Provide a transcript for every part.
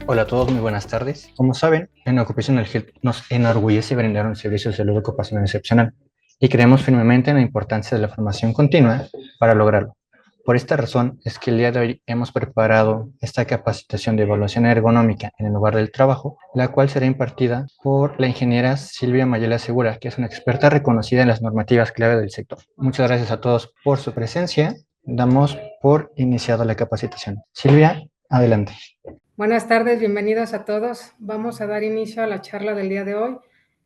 Hola a todos, muy buenas tardes. Como saben, en Occupational Health nos enorgullece brindar un servicio de salud ocupacional excepcional y creemos firmemente en la importancia de la formación continua para lograrlo. Por esta razón es que el día de hoy hemos preparado esta capacitación de evaluación ergonómica en el lugar del trabajo, la cual será impartida por la ingeniera Silvia Mayela Segura, que es una experta reconocida en las normativas clave del sector. Muchas gracias a todos por su presencia. Damos por iniciada la capacitación. Silvia, adelante. Buenas tardes, bienvenidos a todos. Vamos a dar inicio a la charla del día de hoy,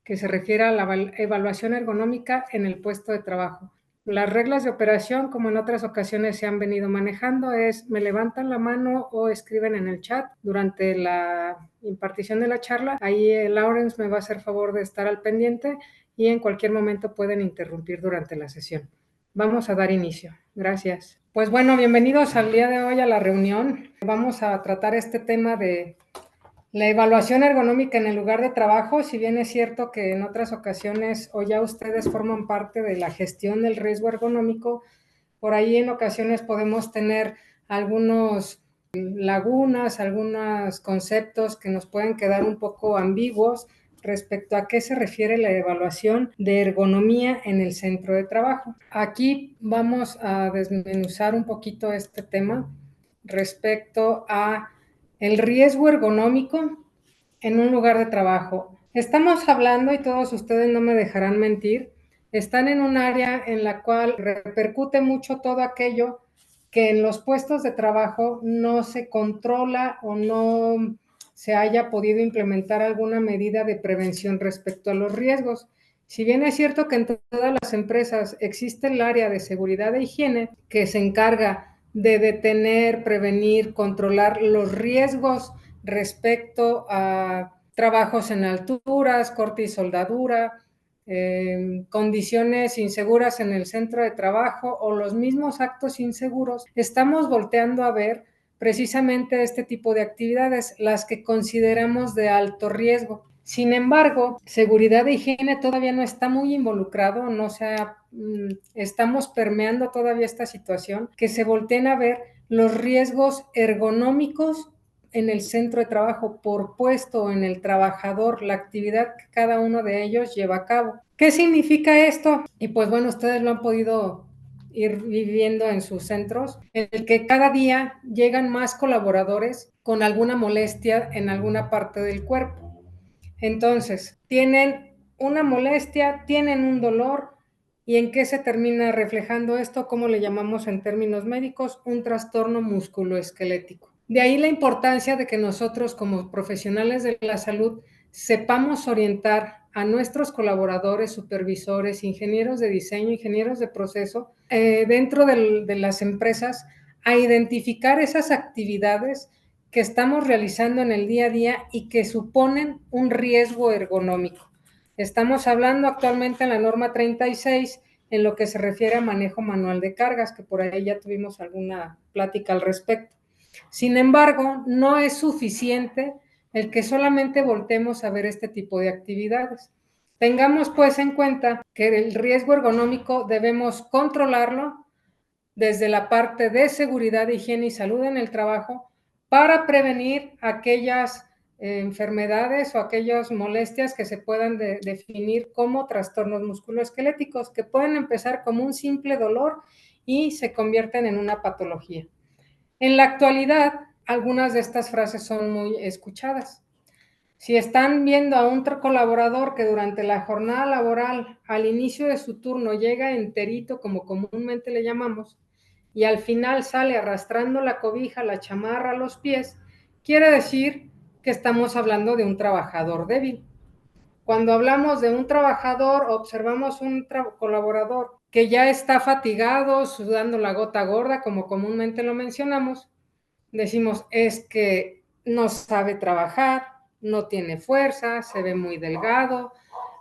que se refiere a la evaluación ergonómica en el puesto de trabajo. Las reglas de operación, como en otras ocasiones se han venido manejando, es me levantan la mano o escriben en el chat durante la impartición de la charla. Ahí Lawrence me va a hacer favor de estar al pendiente y en cualquier momento pueden interrumpir durante la sesión. Vamos a dar inicio. Gracias. Pues bueno, bienvenidos al día de hoy a la reunión. Vamos a tratar este tema de la evaluación ergonómica en el lugar de trabajo. Si bien es cierto que en otras ocasiones o ya ustedes forman parte de la gestión del riesgo ergonómico, por ahí en ocasiones podemos tener algunos lagunas, algunos conceptos que nos pueden quedar un poco ambiguos respecto a qué se refiere la evaluación de ergonomía en el centro de trabajo. Aquí vamos a desmenuzar un poquito este tema respecto a el riesgo ergonómico en un lugar de trabajo. Estamos hablando, y todos ustedes no me dejarán mentir, están en un área en la cual repercute mucho todo aquello que en los puestos de trabajo no se controla o no se haya podido implementar alguna medida de prevención respecto a los riesgos. Si bien es cierto que en todas las empresas existe el área de seguridad e higiene que se encarga de detener, prevenir, controlar los riesgos respecto a trabajos en alturas, corte y soldadura, condiciones inseguras en el centro de trabajo o los mismos actos inseguros, estamos volteando a ver precisamente este tipo de actividades, las que consideramos de alto riesgo. Sin embargo, seguridad e higiene todavía no está muy involucrado, no sea, estamos permeando todavía esta situación, que se volteen a ver los riesgos ergonómicos en el centro de trabajo por puesto en el trabajador, la actividad que cada uno de ellos lleva a cabo. ¿Qué significa esto? Y pues bueno, ustedes lo han podido ir viviendo en sus centros, en el que cada día llegan más colaboradores con alguna molestia en alguna parte del cuerpo. Entonces, tienen una molestia, tienen un dolor, ¿y en qué se termina reflejando esto? ¿Cómo le llamamos en términos médicos? Un trastorno musculoesquelético. De ahí la importancia de que nosotros como profesionales de la salud sepamos orientar a nuestros colaboradores, supervisores, ingenieros de diseño, ingenieros de proceso, dentro de las empresas, a identificar esas actividades que estamos realizando en el día a día y que suponen un riesgo ergonómico. Estamos hablando actualmente en la norma 36 en lo que se refiere a manejo manual de cargas, que por ahí ya tuvimos alguna plática al respecto. Sin embargo, no es suficiente el que solamente voltemos a ver este tipo de actividades. Tengamos pues en cuenta que el riesgo ergonómico debemos controlarlo desde la parte de seguridad, higiene y salud en el trabajo para prevenir aquellas enfermedades o aquellas molestias que se puedan definir como trastornos musculoesqueléticos, que pueden empezar como un simple dolor y se convierten en una patología. En la actualidad, algunas de estas frases son muy escuchadas. Si están viendo a un colaborador que durante la jornada laboral, al inicio de su turno, llega enterito, como comúnmente le llamamos, y al final sale arrastrando la cobija, la chamarra, los pies, quiere decir que estamos hablando de un trabajador débil. Cuando hablamos de un trabajador, observamos un colaborador que ya está fatigado, sudando la gota gorda, como comúnmente lo mencionamos, decimos es que no sabe trabajar, no tiene fuerza, se ve muy delgado,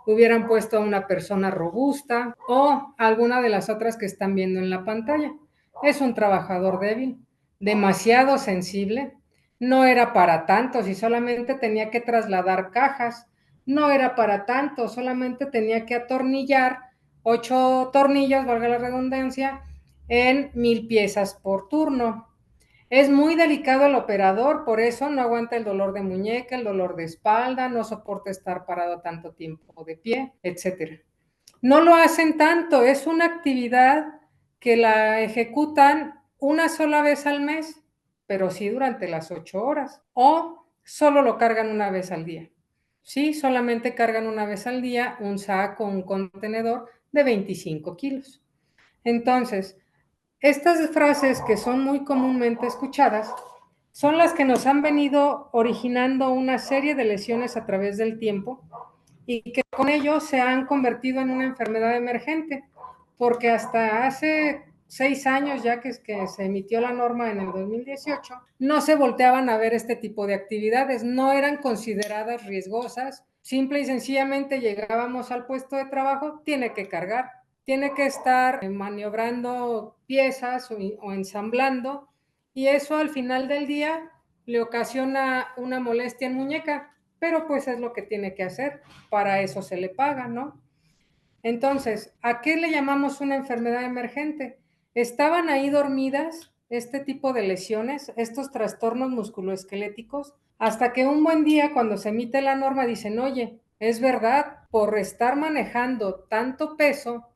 hubieran puesto a una persona robusta o alguna de las otras que están viendo en la pantalla. Es un trabajador débil, demasiado sensible, no era para tanto, si solamente tenía que trasladar cajas, no era para tanto, solamente tenía que atornillar 8 tornillos, valga la redundancia, en 1000 piezas por turno. Es muy delicado el operador, por eso no aguanta el dolor de muñeca, el dolor de espalda, no soporta estar parado tanto tiempo de pie, etcétera. No lo hacen tanto, es una actividad que la ejecutan una sola vez al mes, pero sí durante las 8 horas, o solo lo cargan una vez al día. Sí, solamente cargan una vez al día un saco, un contenedor de 25 kilos. Entonces, estas frases que son muy comúnmente escuchadas son las que nos han venido originando una serie de lesiones a través del tiempo y que con ello se han convertido en una enfermedad emergente, porque hasta hace 6 años ya que se emitió la norma en el 2018, no se volteaban a ver este tipo de actividades, no eran consideradas riesgosas, simple y sencillamente llegábamos al puesto de trabajo, tiene que cargar, tiene que estar maniobrando piezas o ensamblando, y eso al final del día le ocasiona una molestia en muñeca, pero pues es lo que tiene que hacer, para eso se le paga, ¿no? Entonces, ¿a qué le llamamos una enfermedad emergente? Estaban ahí dormidas este tipo de lesiones, estos trastornos musculoesqueléticos, hasta que un buen día, cuando se emite la norma, dicen, oye, es verdad, por estar manejando tanto peso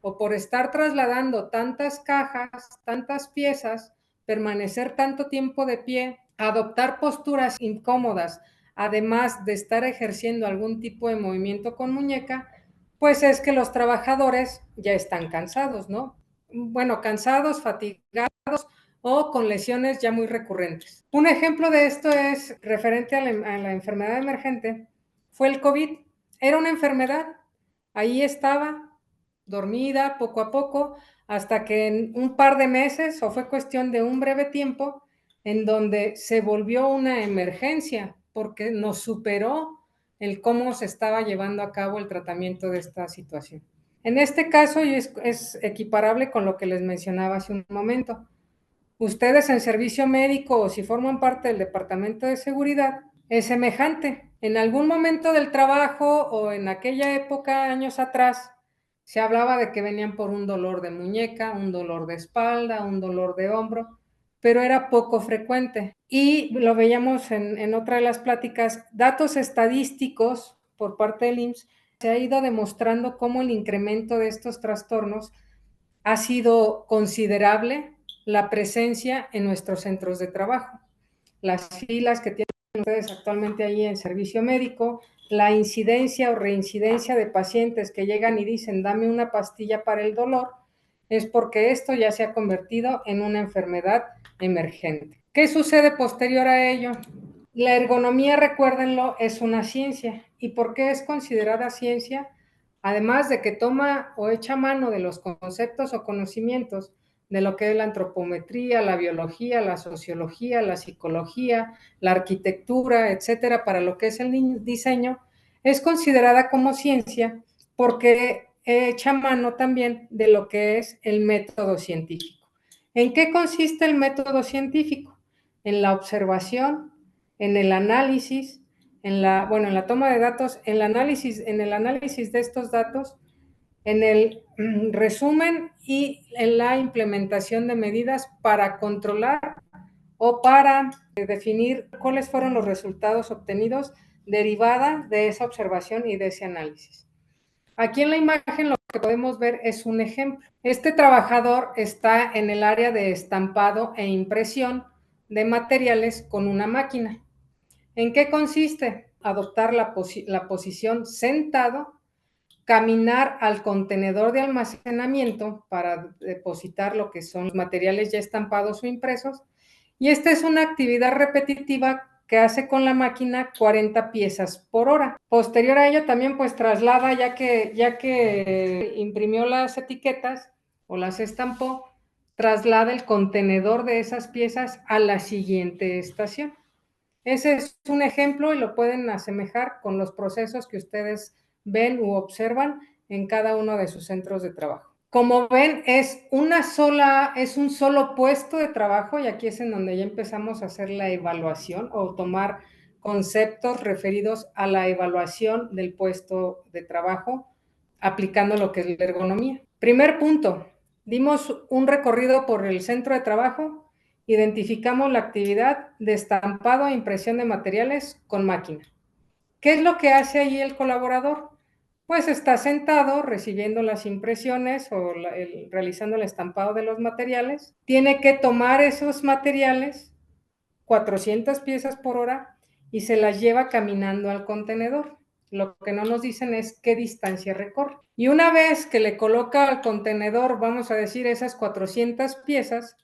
o por estar trasladando tantas cajas, tantas piezas, permanecer tanto tiempo de pie, adoptar posturas incómodas, además de estar ejerciendo algún tipo de movimiento con muñeca, pues es que los trabajadores ya están cansados, ¿no? Bueno, cansados, fatigados o con lesiones ya muy recurrentes. Un ejemplo de esto es referente a la enfermedad emergente, fue el COVID. Era una enfermedad, ahí estaba, dormida poco a poco, hasta que en un par de meses, o fue cuestión de un breve tiempo, en donde se volvió una emergencia, porque nos superó el cómo se estaba llevando a cabo el tratamiento de esta situación. En este caso es equiparable con lo que les mencionaba hace un momento. Ustedes en servicio médico o si forman parte del departamento de seguridad, es semejante. En algún momento del trabajo o en aquella época, años atrás, se hablaba de que venían por un dolor de muñeca, un dolor de espalda, un dolor de hombro, pero era poco frecuente. Y lo veíamos en otra de las pláticas, datos estadísticos por parte del IMSS, se ha ido demostrando cómo el incremento de estos trastornos ha sido considerable la presencia en nuestros centros de trabajo. Las filas que tienen ustedes actualmente ahí en servicio médico, la incidencia o reincidencia de pacientes que llegan y dicen dame una pastilla para el dolor, es porque esto ya se ha convertido en una enfermedad emergente. ¿Qué sucede posterior a ello? La ergonomía, recuérdenlo, es una ciencia. ¿Y por qué es considerada ciencia? Además de que toma o echa mano de los conceptos o conocimientos de lo que es la antropometría, la biología, la sociología, la psicología, la arquitectura, etcétera, para lo que es el diseño, es considerada como ciencia porque echa mano también de lo que es el método científico. ¿En qué consiste el método científico? En la observación, en el análisis, en la toma de datos, en el análisis de estos datos, en el resumen y en la implementación de medidas para controlar o para definir cuáles fueron los resultados obtenidos derivada de esa observación y de ese análisis. Aquí en la imagen lo que podemos ver es un ejemplo. Este trabajador está en el área de estampado e impresión de materiales con una máquina. ¿En qué consiste? Adoptar la posición sentado, caminar al contenedor de almacenamiento para depositar lo que son los materiales ya estampados o impresos, y esta es una actividad repetitiva que hace con la máquina 40 piezas por hora. Posterior a ello también pues traslada, ya que imprimió las etiquetas o las estampó, traslada el contenedor de esas piezas a la siguiente estación. Ese es un ejemplo y lo pueden asemejar con los procesos que ustedes ven u observan en cada uno de sus centros de trabajo. Como ven, es un solo puesto de trabajo y aquí es en donde ya empezamos a hacer la evaluación o tomar conceptos referidos a la evaluación del puesto de trabajo aplicando lo que es la ergonomía. Primer punto, dimos un recorrido por el centro de trabajo Identificamos la actividad de estampado e impresión de materiales con máquina. ¿Qué es lo que hace ahí el colaborador? Pues está sentado recibiendo las impresiones o realizando el estampado de los materiales. Tiene que tomar esos materiales, 400 piezas por hora, y se las lleva caminando al contenedor. Lo que no nos dicen es qué distancia recorre. Y una vez que le coloca al contenedor, vamos a decir, esas 400 piezas,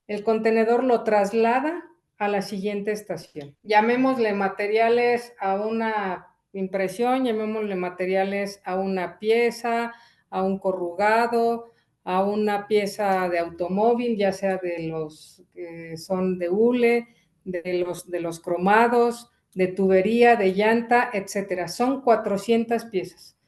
el contenedor lo traslada a la siguiente estación. Llamémosle materiales a una impresión, llamémosle materiales a una pieza, a un corrugado, a una pieza de automóvil, ya sea de los que son de hule, de los cromados, de tubería, de llanta, etcétera. Son 400 piezas.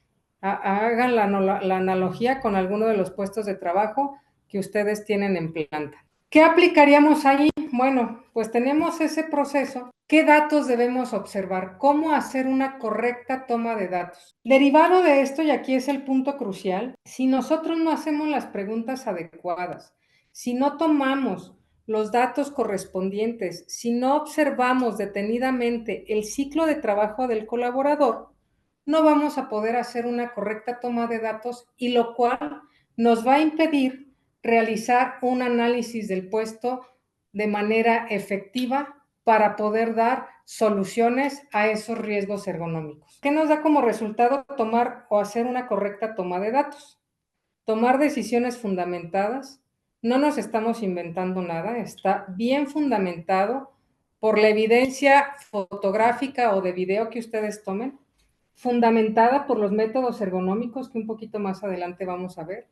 Hagan la analogía con alguno de los puestos de trabajo que ustedes tienen en planta. ¿Qué aplicaríamos ahí? Bueno, pues tenemos ese proceso. ¿Qué datos debemos observar? ¿Cómo hacer una correcta toma de datos? Derivado de esto, y aquí es el punto crucial, si nosotros no hacemos las preguntas adecuadas, si no tomamos los datos correspondientes, si no observamos detenidamente el ciclo de trabajo del colaborador, no vamos a poder hacer una correcta toma de datos y lo cual nos va a impedir realizar un análisis del puesto de manera efectiva para poder dar soluciones a esos riesgos ergonómicos. ¿Qué nos da como resultado tomar o hacer una correcta toma de datos? Tomar decisiones fundamentadas. No nos estamos inventando nada, está bien fundamentado por la evidencia fotográfica o de video que ustedes tomen, fundamentada por los métodos ergonómicos que un poquito más adelante vamos a ver,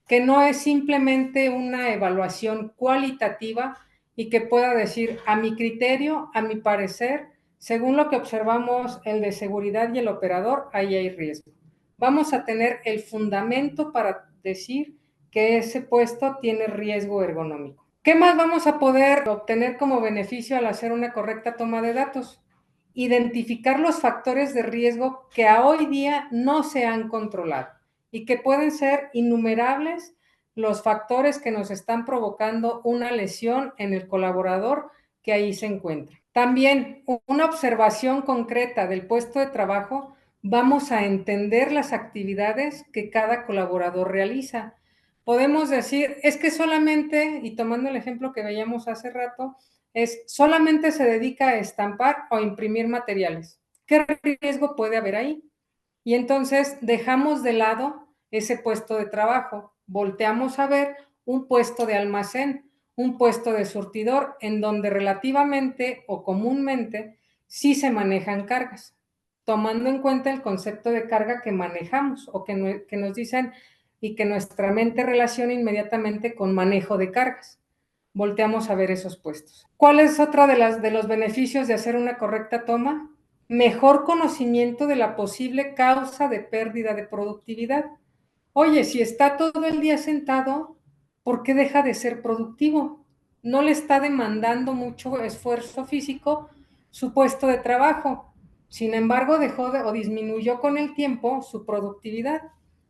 que no es simplemente una evaluación cualitativa y que pueda decir, a mi criterio, a mi parecer, según lo que observamos el de seguridad y el operador, ahí hay riesgo. Vamos a tener el fundamento para decir que ese puesto tiene riesgo ergonómico. ¿Qué más vamos a poder obtener como beneficio al hacer una correcta toma de datos? Identificar los factores de riesgo que a hoy día no se han controlado y que pueden ser innumerables los factores que nos están provocando una lesión en el colaborador que ahí se encuentra. También una observación concreta del puesto de trabajo, vamos a entender las actividades que cada colaborador realiza. Podemos decir, es que solamente, y tomando el ejemplo que veíamos hace rato, es solamente se dedica a estampar o imprimir materiales. ¿Qué riesgo puede haber ahí? Y entonces dejamos de lado ese puesto de trabajo, volteamos a ver un puesto de almacén, un puesto de surtidor, en donde relativamente o comúnmente sí se manejan cargas, tomando en cuenta el concepto de carga que manejamos o que nos dicen y que nuestra mente relaciona inmediatamente con manejo de cargas. Volteamos a ver esos puestos. ¿Cuál es otra de los beneficios de hacer una correcta toma? Mejor conocimiento de la posible causa de pérdida de productividad. Oye, si está todo el día sentado, ¿por qué deja de ser productivo? No le está demandando mucho esfuerzo físico su puesto de trabajo. Sin embargo, dejó o disminuyó con el tiempo su productividad.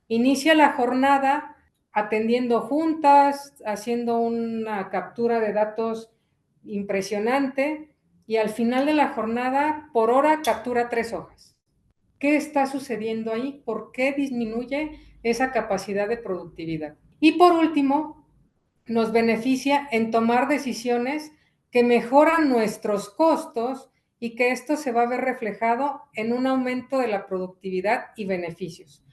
Inicia la jornada atendiendo juntas, haciendo una captura de datos impresionante y al final de la jornada, por hora, captura 3 hojas. ¿Qué está sucediendo ahí? ¿Por qué disminuye esa capacidad de productividad? Y por último, nos beneficia en tomar decisiones que mejoran nuestros costos y que esto se va a ver reflejado en un aumento de la productividad y beneficios.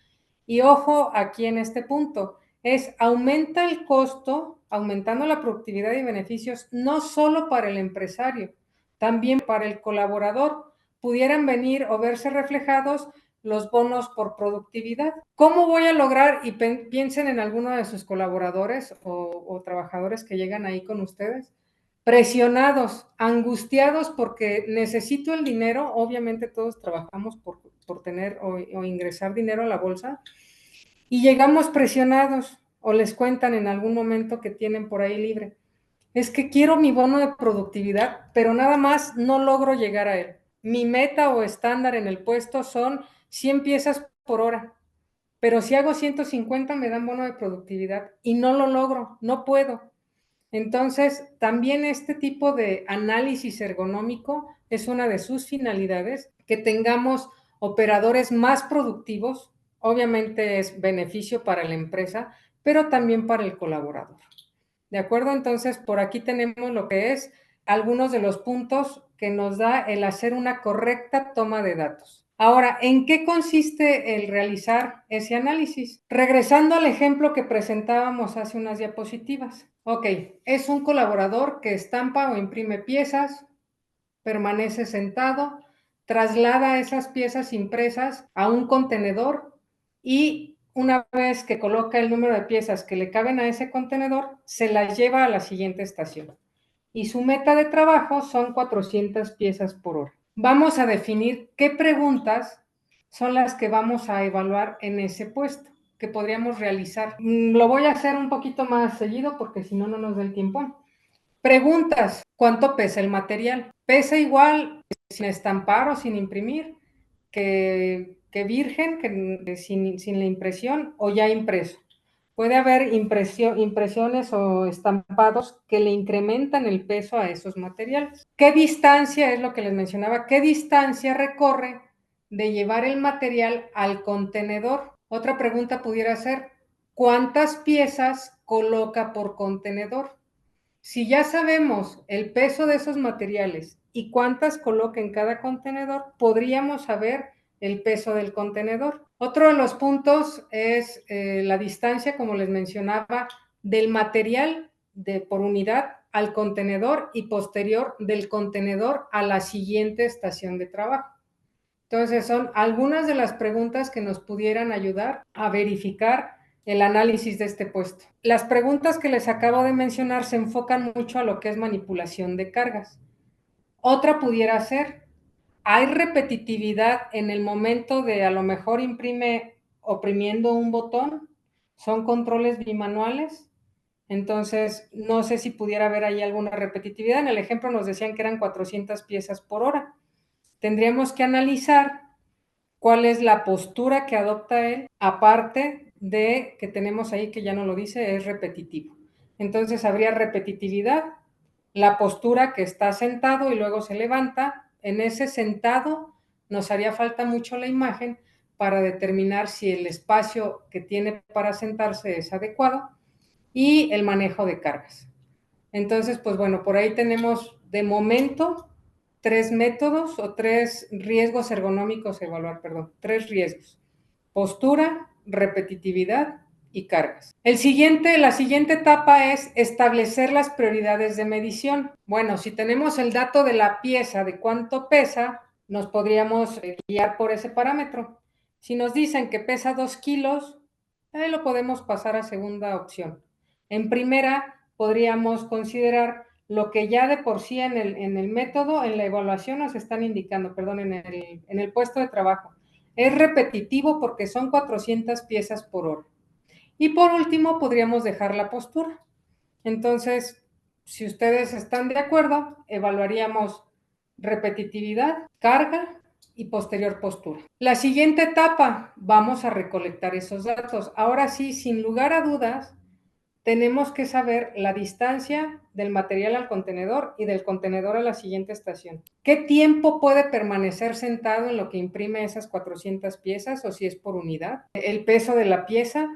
Y ojo aquí en este punto, es aumenta el costo, aumentando la productividad y beneficios, no solo para el empresario, también para el colaborador. Pudieran venir o verse reflejados los bonos por productividad. ¿Cómo voy a lograr? Y piensen en alguno de sus colaboradores o trabajadores que llegan ahí con ustedes, presionados, angustiados porque necesito el dinero. Obviamente todos trabajamos por tener o ingresar dinero a la bolsa y llegamos presionados o les cuentan en algún momento que tienen por ahí libre. Es que quiero mi bono de productividad, pero nada más no logro llegar a él. Mi meta o estándar en el puesto son 100 piezas por hora, pero si hago 150 me dan bono de productividad y no lo logro, no puedo. Entonces, también este tipo de análisis ergonómico es una de sus finalidades, que tengamos operadores más productivos, obviamente es beneficio para la empresa, pero también para el colaborador. ¿De acuerdo? Entonces, por aquí tenemos lo que es algunos de los puntos que nos da el hacer una correcta toma de datos. Ahora, ¿en qué consiste el realizar ese análisis? Regresando al ejemplo que presentábamos hace unas diapositivas. Ok, es un colaborador que estampa o imprime piezas, permanece sentado, traslada esas piezas impresas a un contenedor y una vez que coloca el número de piezas que le caben a ese contenedor, se las lleva a la siguiente estación. Y su meta de trabajo son 400 piezas por hora. Vamos a definir qué preguntas son las que vamos a evaluar en ese puesto que podríamos realizar. Lo voy a hacer un poquito más seguido porque si no, no nos da el tiempo. Preguntas, ¿cuánto pesa el material? ¿Pesa igual sin estampar o sin imprimir que virgen, que sin la impresión o ya impreso? Puede haber impresiones o estampados que le incrementan el peso a esos materiales. ¿Qué distancia, es lo que les mencionaba, qué distancia recorre de llevar el material al contenedor? Otra pregunta pudiera ser, ¿cuántas piezas coloca por contenedor? Si ya sabemos el peso de esos materiales y cuántas coloca en cada contenedor, podríamos saber el peso del contenedor. Otro de los puntos es la distancia, como les mencionaba, del material por unidad al contenedor y posterior del contenedor a la siguiente estación de trabajo. Entonces, son algunas de las preguntas que nos pudieran ayudar a verificar el análisis de este puesto. Las preguntas que les acabo de mencionar se enfocan mucho a lo que es manipulación de cargas. Otra pudiera ser, ¿hay repetitividad en el momento de a lo mejor imprime oprimiendo un botón? ¿Son controles bimanuales? Entonces, no sé si pudiera haber ahí alguna repetitividad. En el ejemplo nos decían que eran 400 piezas por hora. Tendríamos que analizar cuál es la postura que adopta él, aparte de que tenemos ahí que ya no lo dice, es repetitivo. Entonces habría repetitividad, la postura que está sentado y luego se levanta. En ese sentado nos haría falta mucho la imagen para determinar si el espacio que tiene para sentarse es adecuado y el manejo de cargas. Entonces, pues bueno, por ahí tenemos de momento 3 métodos o 3 riesgos ergonómicos a evaluar, perdón, 3 riesgos: postura, repetitividad y cargas. La siguiente etapa es establecer las prioridades de medición. Bueno, si tenemos el dato de la pieza, de cuánto pesa, nos podríamos guiar por ese parámetro. Si nos dicen que pesa 2 kilos, ahí lo podemos pasar a segunda opción. En primera, podríamos considerar lo que ya de por sí en el método, en la evaluación nos están indicando, perdón, en el puesto de trabajo. Es repetitivo porque son 400 piezas por hora. Y por último, podríamos dejar la postura. Entonces, si ustedes están de acuerdo, evaluaríamos repetitividad, carga y posterior postura. La siguiente etapa, vamos a recolectar esos datos. Ahora sí, sin lugar a dudas, tenemos que saber la distancia del material al contenedor y del contenedor a la siguiente estación. ¿Qué tiempo puede permanecer sentado en lo que imprime esas 400 piezas o si es por unidad? El peso de la pieza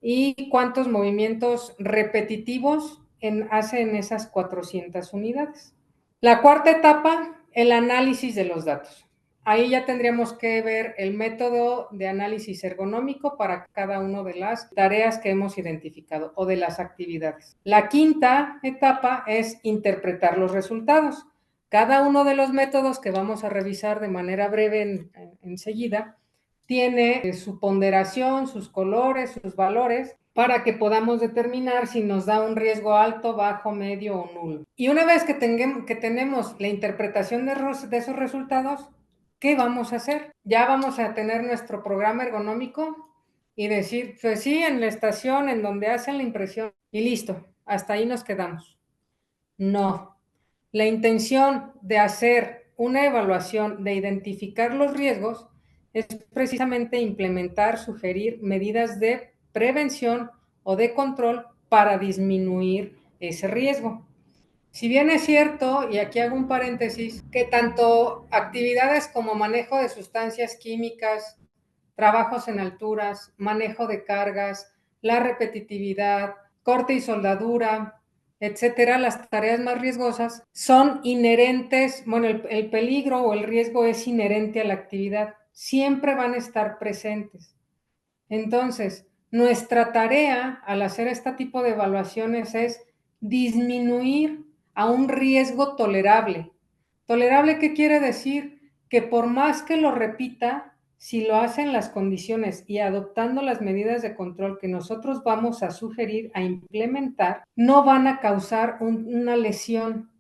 y cuántos movimientos repetitivos hace en esas 400 unidades. La cuarta etapa, el análisis de los datos. Ahí ya tendríamos que ver el método de análisis ergonómico para cada una de las tareas que hemos identificado o de las actividades. La quinta etapa es interpretar los resultados. Cada uno de los métodos que vamos a revisar de manera breve enseguida tiene su ponderación, sus colores, sus valores, para que podamos determinar si nos da un riesgo alto, bajo, medio o nulo. Y una vez que tenemos la interpretación de esos resultados, ¿qué vamos a hacer? Ya vamos a tener nuestro programa ergonómico y decir, pues sí, en la estación en donde hacen la impresión y listo, hasta ahí nos quedamos. No, la intención de hacer una evaluación, de identificar los riesgos, es precisamente implementar, sugerir medidas de prevención o de control para disminuir ese riesgo. Si bien es cierto, y aquí hago un paréntesis, que tanto actividades como manejo de sustancias químicas, trabajos en alturas, manejo de cargas, la repetitividad, corte y soldadura, etcétera, las tareas más riesgosas son inherentes, bueno, el peligro o el riesgo es inherente a la actividad, siempre van a estar presentes. Entonces, nuestra tarea al hacer este tipo de evaluaciones es disminuir a un riesgo tolerable. ¿Tolerable qué quiere decir? Que por más que lo repita, si lo hace en las condiciones y adoptando las medidas de control que nosotros vamos a sugerir, a implementar, no van a causar una lesión.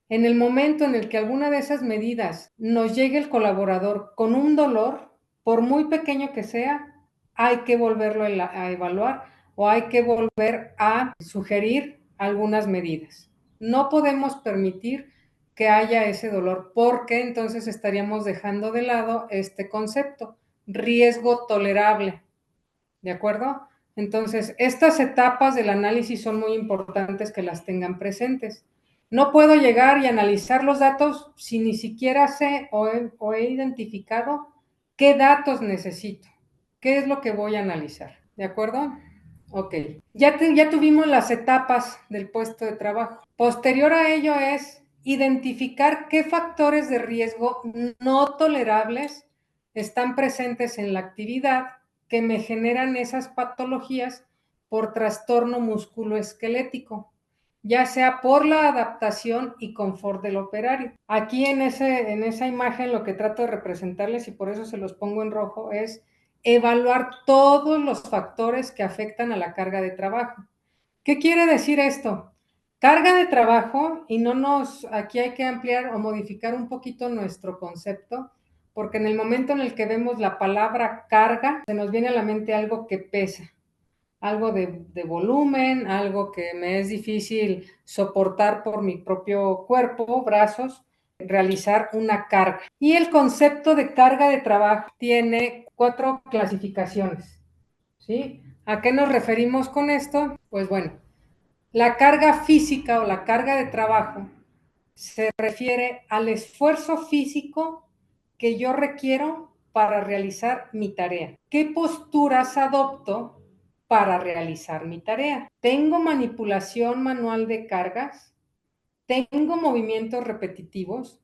En el momento en el que alguna de esas medidas nos llegue el colaborador con un dolor, por muy pequeño que sea, hay que volverlo a evaluar o hay que volver a sugerir algunas medidas. No podemos permitir que haya ese dolor porque entonces estaríamos dejando de lado este concepto, riesgo tolerable. ¿De acuerdo? Entonces, estas etapas del análisis son muy importantes que las tengan presentes. No puedo llegar y analizar los datos si ni siquiera sé o he identificado qué datos necesito, qué es lo que voy a analizar. ¿De acuerdo? Ok. Ya tuvimos las etapas del puesto de trabajo. Posterior a ello es identificar qué factores de riesgo no tolerables están presentes en la actividad que me generan esas patologías por trastorno musculoesquelético, ya sea por la adaptación y confort del operario. Aquí en esa imagen lo que trato de representarles, y por eso se los pongo en rojo, es evaluar todos los factores que afectan a la carga de trabajo. ¿Qué quiere decir esto? Carga de trabajo, y aquí hay que ampliar o modificar un poquito nuestro concepto, porque en el momento en el que vemos la palabra carga, se nos viene a la mente algo que pesa, algo de volumen, algo que me es difícil soportar por mi propio cuerpo, brazos, realizar una carga. Y el concepto de carga de trabajo tiene 4 clasificaciones, ¿sí? ¿A qué nos referimos con esto? Pues bueno, la carga física o la carga de trabajo se refiere al esfuerzo físico que yo requiero para realizar mi tarea. ¿Qué posturas adopto para realizar mi tarea? ¿Tengo manipulación manual de cargas? ¿Tengo movimientos repetitivos?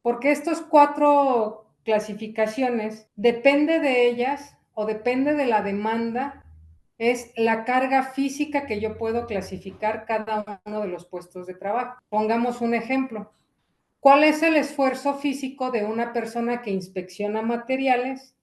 Porque estas 4 clasificaciones, depende de ellas o depende de la demanda, es la carga física que yo puedo clasificar cada uno de los puestos de trabajo. Pongamos un ejemplo. ¿Cuál es el esfuerzo físico de una persona que inspecciona materiales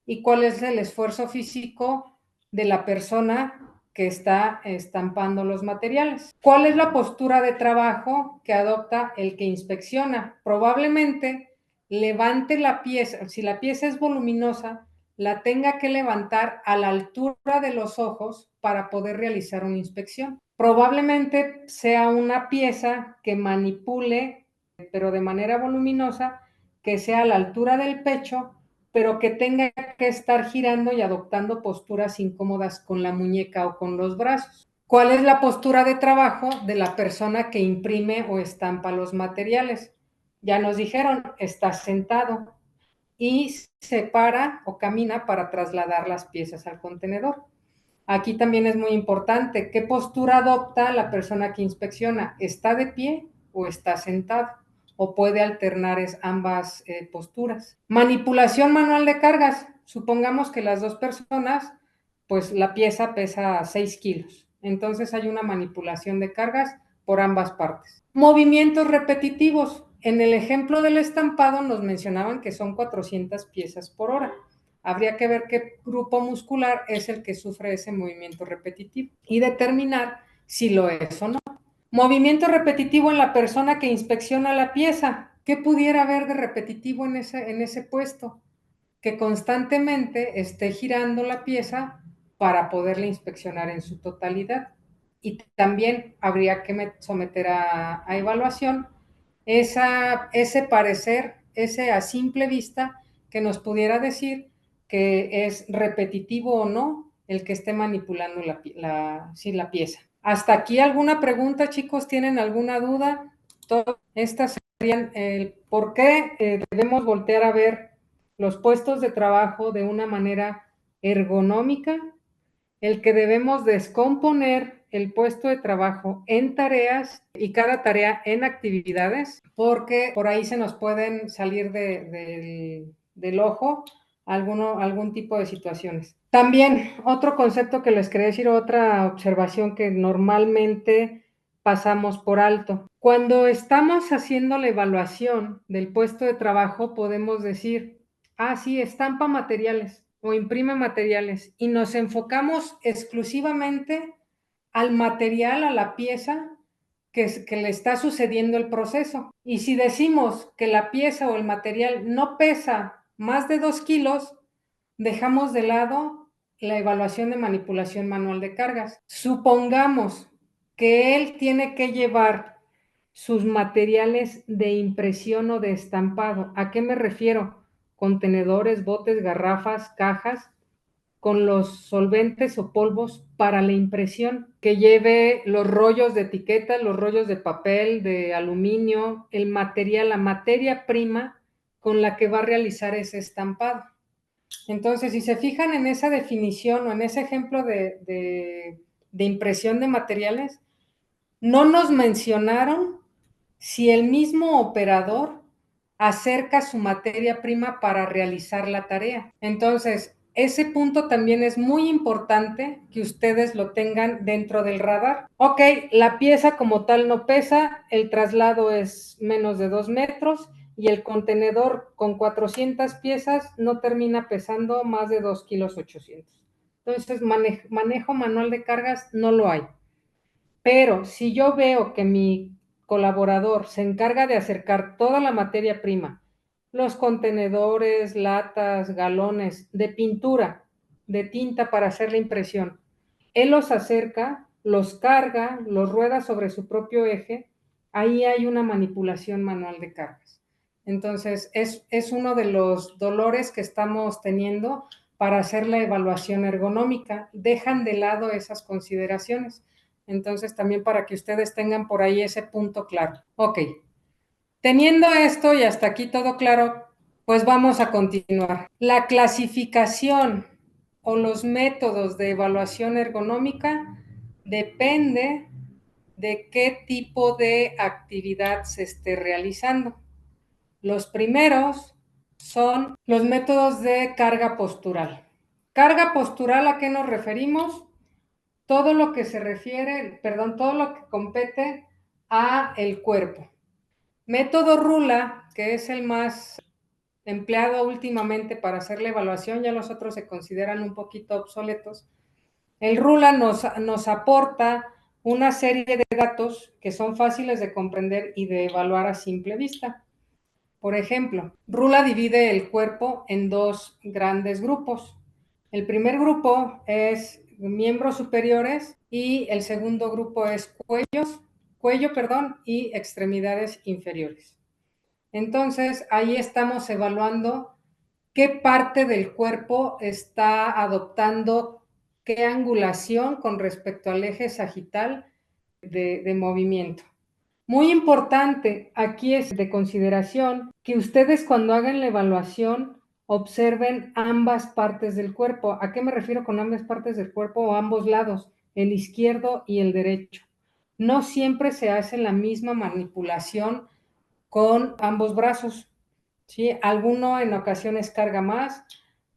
y cuál es el esfuerzo físico de la persona que está estampando los materiales? ¿Cuál es la postura de trabajo que adopta el que inspecciona? Probablemente levante la pieza, si la pieza es voluminosa, la tenga que levantar a la altura de los ojos para poder realizar una inspección. Probablemente sea una pieza que manipule, pero de manera voluminosa, que sea a la altura del pecho, pero que tenga que estar girando y adoptando posturas incómodas con la muñeca o con los brazos. ¿Cuál es la postura de trabajo de la persona que imprime o estampa los materiales? Ya nos dijeron, está sentado y se para o camina para trasladar las piezas al contenedor. Aquí también es muy importante, ¿qué postura adopta la persona que inspecciona? ¿Está de pie o está sentado? O puede alternar ambas posturas. Manipulación manual de cargas. Supongamos que las dos personas, pues la pieza pesa 6 kilos. Entonces hay una manipulación de cargas por ambas partes. Movimientos repetitivos. En el ejemplo del estampado nos mencionaban que son 400 piezas por hora. Habría que ver qué grupo muscular es el que sufre ese movimiento repetitivo y determinar si lo es o no. Movimiento repetitivo en la persona que inspecciona la pieza. ¿Qué pudiera haber de repetitivo en ese puesto? Que constantemente esté girando la pieza para poderla inspeccionar en su totalidad. Y también habría que someter a evaluación ese parecer, ese a simple vista que nos pudiera decir que es repetitivo o no el que esté manipulando la pieza. ¿Hasta aquí alguna pregunta, chicos? ¿Tienen alguna duda? Todas estas serían el por qué debemos voltear a ver los puestos de trabajo de una manera ergonómica, el que debemos descomponer el puesto de trabajo en tareas y cada tarea en actividades, porque por ahí se nos pueden salir del ojo algún tipo de situaciones. También otro concepto que les quería decir, otra observación que normalmente pasamos por alto. Cuando estamos haciendo la evaluación del puesto de trabajo, podemos decir, ah, sí, estampa materiales o imprime materiales y nos enfocamos exclusivamente al material, a la pieza que le está sucediendo el proceso. Y si decimos que la pieza o el material no pesa más de 2 kilos, dejamos de lado la evaluación de manipulación manual de cargas. Supongamos que él tiene que llevar sus materiales de impresión o de estampado. ¿A qué me refiero? Contenedores, botes, garrafas, cajas, con los solventes o polvos para la impresión, que lleve los rollos de etiquetas, los rollos de papel, de aluminio, el material, la materia prima con la que va a realizar ese estampado. Entonces, si se fijan en esa definición o en ese ejemplo de impresión de materiales, no nos mencionaron si el mismo operador acerca su materia prima para realizar la tarea. Entonces, ese punto también es muy importante que ustedes lo tengan dentro del radar. Ok, la pieza como tal no pesa, el traslado es menos de 2 metros y el contenedor con 400 piezas no termina pesando más de 2 kilos 800. Entonces, manejo manual de cargas no lo hay. Pero si yo veo que mi colaborador se encarga de acercar toda la materia prima, los contenedores, latas, galones de pintura, de tinta para hacer la impresión, él los acerca, los carga, los rueda sobre su propio eje, ahí hay una manipulación manual de cargas. Entonces, es uno de los dolores que estamos teniendo para hacer la evaluación ergonómica. Dejan de lado esas consideraciones. Entonces, también para que ustedes tengan por ahí ese punto claro. Ok, teniendo esto y hasta aquí todo claro, pues vamos a continuar. La clasificación o los métodos de evaluación ergonómica depende de qué tipo de actividad se esté realizando. Los primeros son los métodos de carga postural. Carga postural, ¿a qué nos referimos? Todo lo que se refiere, perdón, todo lo que compete a el cuerpo. Método Rula, que es el más empleado últimamente para hacer la evaluación, ya los otros se consideran un poquito obsoletos. El Rula nos aporta una serie de datos que son fáciles de comprender y de evaluar a simple vista. Por ejemplo, Rula divide el cuerpo en dos grandes grupos. El primer grupo es miembros superiores y el segundo grupo es cuello, y extremidades inferiores. Entonces, ahí estamos evaluando qué parte del cuerpo está adoptando qué angulación con respecto al eje sagital de movimiento. Muy importante, aquí es de consideración que ustedes cuando hagan la evaluación observen ambas partes del cuerpo. ¿A qué me refiero con ambas partes del cuerpo o ambos lados? El izquierdo y el derecho. No siempre se hace la misma manipulación con ambos brazos, ¿sí? Alguno en ocasiones carga más,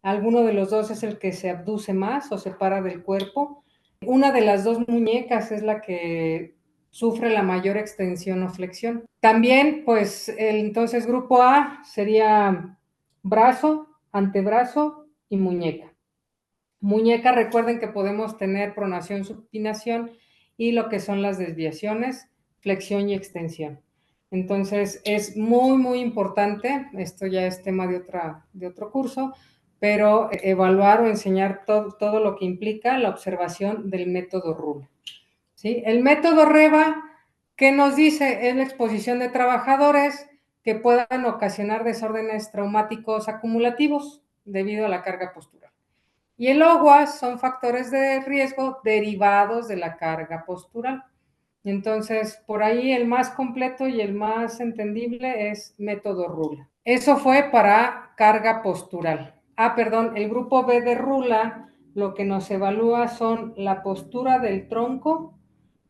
alguno de los dos es el que se abduce más o se para del cuerpo. Una de las dos muñecas es la que sufre la mayor extensión o flexión. También, pues, entonces grupo A sería brazo, antebrazo y muñeca. Muñeca, recuerden que podemos tener pronación, supinación y lo que son las desviaciones, flexión y extensión. Entonces, es muy, muy importante, esto ya es tema de otro curso, pero evaluar o enseñar todo lo que implica la observación del método Rula. ¿Sí? El método REVA, ¿qué nos dice? Es la exposición de trabajadores que puedan ocasionar desórdenes traumáticos acumulativos debido a la carga postural. Y el OWASP son factores de riesgo derivados de la carga postural. Entonces, por ahí el más completo y el más entendible es método RULA. Eso fue para carga postural. Perdón, el grupo B de RULA lo que nos evalúa son la postura del tronco,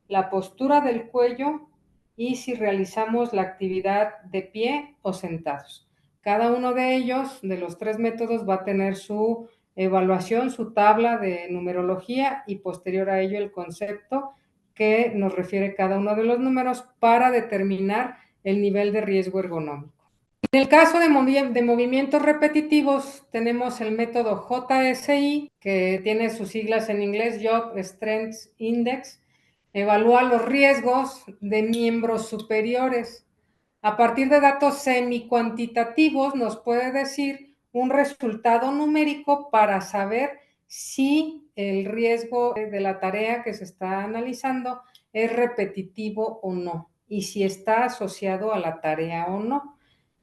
la postura del cuello y si realizamos la actividad de pie o sentados. Cada uno de ellos, de los 3 métodos, va a tener su evaluación, su tabla de numerología y posterior a ello el concepto que nos refiere cada uno de los números para determinar el nivel de riesgo ergonómico. En el caso de movimientos repetitivos, tenemos el método JSI, que tiene sus siglas en inglés, Job Strength Index, evalúa los riesgos de miembros superiores. A partir de datos semi-cuantitativos, nos puede decir un resultado numérico para saber si el riesgo de la tarea que se está analizando es repetitivo o no, y si está asociado a la tarea o no.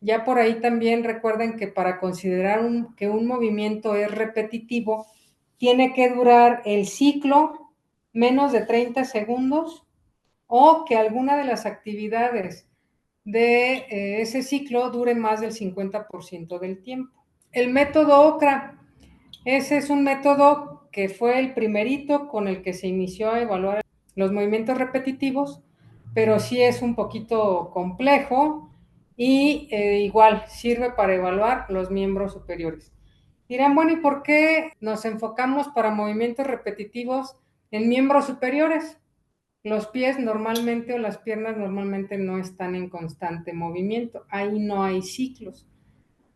Ya por ahí también recuerden que para considerar que un movimiento es repetitivo, tiene que durar el ciclo menos de 30 segundos o que alguna de las actividades de ese ciclo dure más del 50% del tiempo. El método OCRA, ese es un método que fue el primerito con el que se inició a evaluar los movimientos repetitivos, pero sí es un poquito complejo y igual sirve para evaluar los miembros superiores. Dirán, bueno, ¿y por qué nos enfocamos para movimientos repetitivos en miembros superiores? Los pies normalmente o las piernas normalmente no están en constante movimiento, ahí no hay ciclos.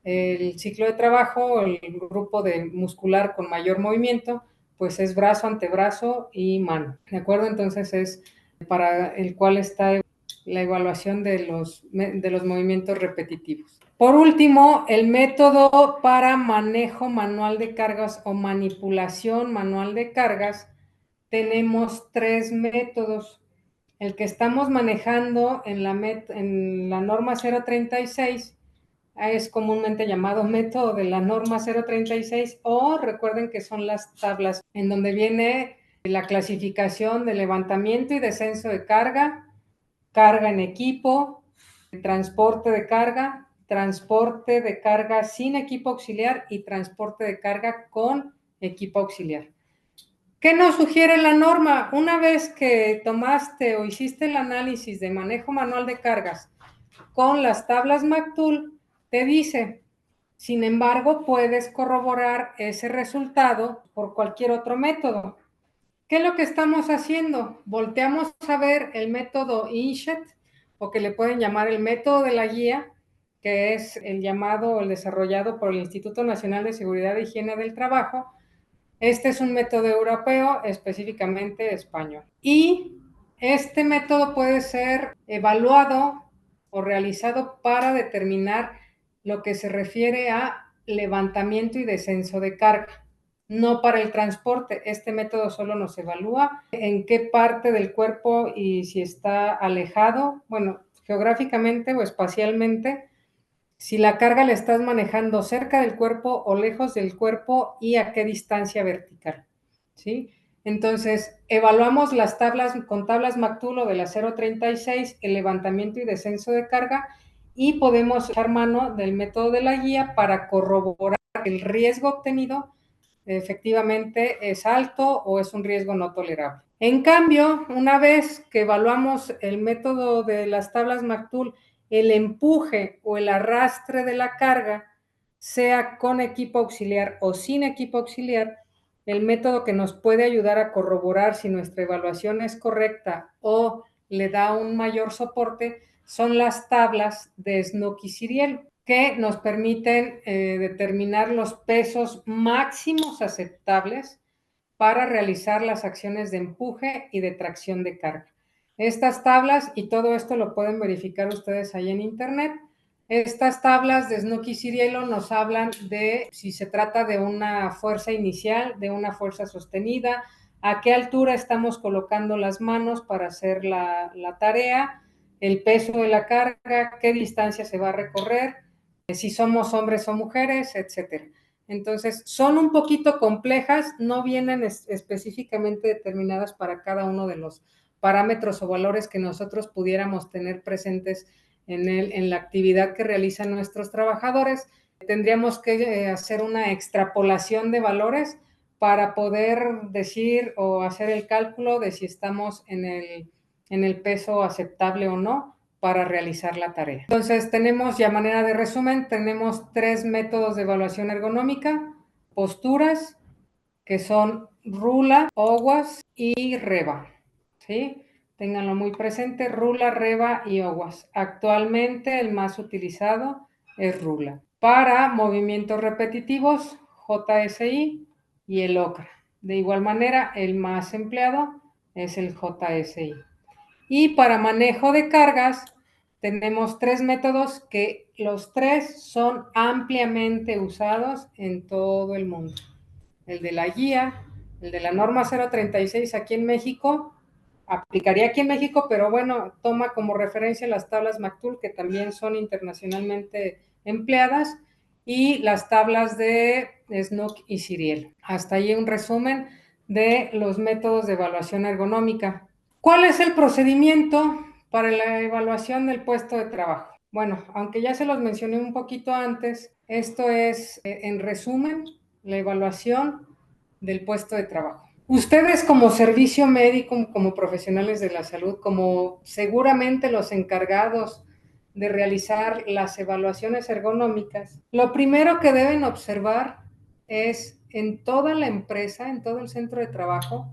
El ciclo de trabajo, el grupo de muscular con mayor movimiento, pues es brazo, antebrazo y mano, ¿de acuerdo? Entonces es para el cual está la evaluación de los movimientos repetitivos. Por último, el método para manejo manual de cargas o manipulación manual de cargas, tenemos 3 métodos. El que estamos manejando en la norma 036 es comúnmente llamado método de la norma 036 o recuerden que son las tablas en donde viene la clasificación de levantamiento y descenso de carga, carga en equipo, transporte de carga sin equipo auxiliar y transporte de carga con equipo auxiliar. ¿Qué nos sugiere la norma? Una vez que tomaste o hiciste el análisis de manejo manual de cargas con las tablas MACTUL, te dice, sin embargo, puedes corroborar ese resultado por cualquier otro método. ¿Qué es lo que estamos haciendo? Volteamos a ver el método INSHET, o que le pueden llamar el método de la guía, que es el llamado o el desarrollado por el Instituto Nacional de Seguridad e Higiene del Trabajo. Este es un método europeo, específicamente español. Y este método puede ser evaluado o realizado para determinar lo que se refiere a levantamiento y descenso de carga, no para el transporte. Este método solo nos evalúa en qué parte del cuerpo y si está alejado, bueno, geográficamente o espacialmente, si la carga la estás manejando cerca del cuerpo o lejos del cuerpo y a qué distancia vertical, ¿sí? Entonces, evaluamos las tablas con tablas MACTUL o de la 036, el levantamiento y descenso de carga, y podemos echar mano del método de la guía para corroborar que el riesgo obtenido efectivamente es alto o es un riesgo no tolerable. En cambio, una vez que evaluamos el método de las tablas MACTUL, el empuje o el arrastre de la carga, sea con equipo auxiliar o sin equipo auxiliar, el método que nos puede ayudar a corroborar si nuestra evaluación es correcta o le da un mayor soporte son las tablas de Snooki-Ciriel, que nos permiten determinar los pesos máximos aceptables para realizar las acciones de empuje y de tracción de carga. Estas tablas, y todo esto lo pueden verificar ustedes ahí en internet, estas tablas de Snooki-Cirielo nos hablan de si se trata de una fuerza inicial, de una fuerza sostenida, a qué altura estamos colocando las manos para hacer la tarea, el peso de la carga, qué distancia se va a recorrer, si somos hombres o mujeres, etcétera. Entonces, son un poquito complejas, no vienen específicamente determinadas para cada uno de los parámetros o valores que nosotros pudiéramos tener presentes en la actividad que realizan nuestros trabajadores. Tendríamos que hacer una extrapolación de valores para poder decir o hacer el cálculo de si estamos en el peso aceptable o no para realizar la tarea. Entonces tenemos, ya a manera de resumen, tenemos 3 métodos de evaluación ergonómica: posturas, que son Rula, OWASP y REVA, ¿sí? Ténganlo muy presente: Rula, REVA y OWASP. Actualmente el más utilizado es Rula. Para movimientos repetitivos, JSI y el OCRA. De igual manera, el más empleado es el JSI. Y para manejo de cargas, tenemos 3 métodos que los 3 son ampliamente usados en todo el mundo. El de la guía, el de la norma 036 aquí en México, aplicaría aquí en México, pero bueno, toma como referencia las tablas McTool, que también son internacionalmente empleadas, y las tablas de Snook y Ciriel. Hasta ahí un resumen de los métodos de evaluación ergonómica. ¿Cuál es el procedimiento para la evaluación del puesto de trabajo? Bueno, aunque ya se los mencioné un poquito antes, esto es, en resumen, la evaluación del puesto de trabajo. Ustedes como servicio médico, como profesionales de la salud, como seguramente los encargados de realizar las evaluaciones ergonómicas, lo primero que deben observar es en toda la empresa, en todo el centro de trabajo,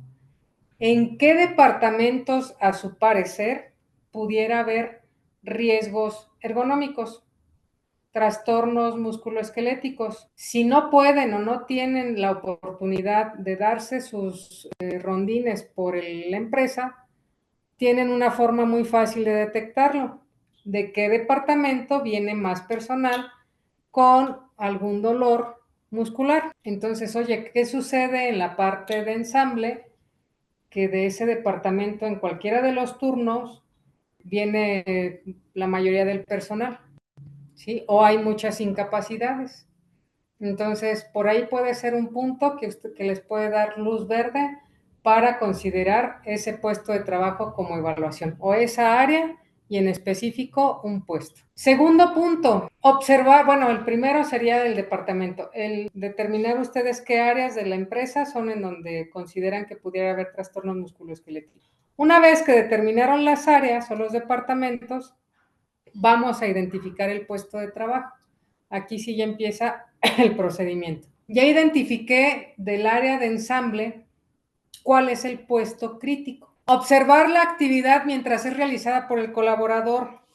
en qué departamentos, a su parecer, pudiera haber riesgos ergonómicos, trastornos musculoesqueléticos. Si no pueden o no tienen la oportunidad de darse sus rondines por la empresa, tienen una forma muy fácil de detectarlo: de qué departamento viene más personal con algún dolor muscular. Entonces, oye, ¿qué sucede en la parte de ensamble? Que de ese departamento, en cualquiera de los turnos, viene la mayoría del personal, ¿sí? O hay muchas incapacidades. Entonces, por ahí puede ser un punto que les puede dar luz verde para considerar ese puesto de trabajo como evaluación, o esa área y en específico un puesto. Segundo punto, observar, bueno, el primero sería el departamento, el determinar ustedes qué áreas de la empresa son en donde consideran que pudiera haber trastornos musculoesqueléticos. Una vez que determinaron las áreas o los departamentos, vamos a identificar el puesto de trabajo. Aquí sí ya empieza el procedimiento. Ya identifiqué del área de ensamble cuál es el puesto crítico. Observar la actividad mientras es realizada por el colaborador.